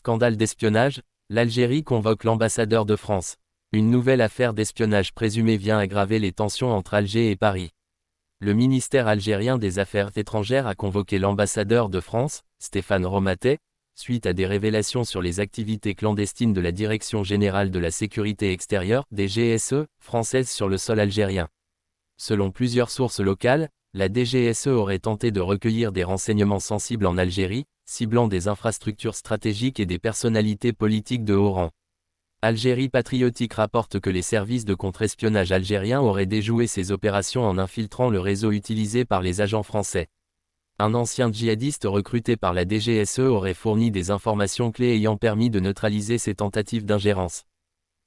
Scandale d'espionnage, l'Algérie convoque l'ambassadeur de France. Une nouvelle affaire d'espionnage présumée vient aggraver les tensions entre Alger et Paris. Le ministère algérien des Affaires étrangères a convoqué l'ambassadeur de France, Stéphane Romatet, suite à des révélations sur les activités clandestines de la Direction générale de la sécurité extérieure, DGSE, française sur le sol algérien. Selon plusieurs sources locales, la DGSE aurait tenté de recueillir des renseignements sensibles en Algérie, ciblant des infrastructures stratégiques et des personnalités politiques de haut rang. Algérie Patriotique rapporte que les services de contre-espionnage algériens auraient déjoué ces opérations en infiltrant le réseau utilisé par les agents français. Un ancien djihadiste recruté par la DGSE aurait fourni des informations clés ayant permis de neutraliser ces tentatives d'ingérence.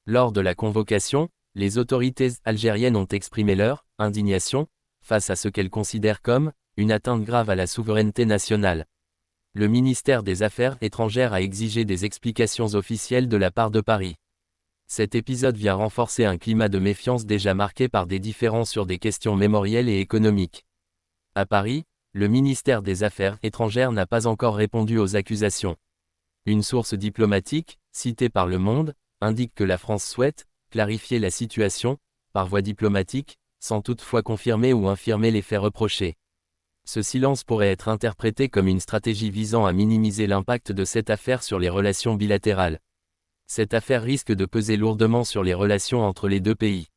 Lors de la convocation, les autorités algériennes ont exprimé leur indignation face à ce qu'elles considèrent comme une atteinte grave à la souveraineté nationale. Le ministère des Affaires étrangères a exigé des explications officielles de la part de Paris. Cet épisode vient renforcer un climat de méfiance déjà marqué par des différends sur des questions mémorielles et économiques. À Paris, le ministère des Affaires étrangères n'a pas encore répondu aux accusations. Une source diplomatique, citée par Le Monde, indique que la France souhaite clarifier la situation, par voie diplomatique, sans toutefois confirmer ou infirmer les faits reprochés. Ce silence pourrait être interprété comme une stratégie visant à minimiser l'impact de cette affaire sur les relations bilatérales. Cette affaire risque de peser lourdement sur les relations entre les deux pays.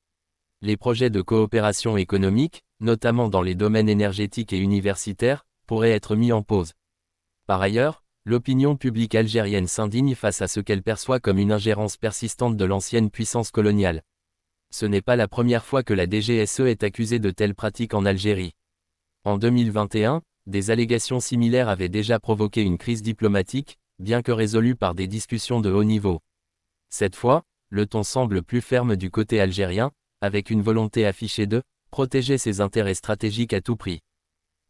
Les projets de coopération économique, notamment dans les domaines énergétiques et universitaires, pourraient être mis en pause. Par ailleurs, l'opinion publique algérienne s'indigne face à ce qu'elle perçoit comme une ingérence persistante de l'ancienne puissance coloniale. Ce n'est pas la première fois que la DGSE est accusée de telles pratiques en Algérie. En 2021, des allégations similaires avaient déjà provoqué une crise diplomatique, bien que résolue par des discussions de haut niveau. Cette fois, le ton semble plus ferme du côté algérien, avec une volonté affichée de protéger ses intérêts stratégiques à tout prix.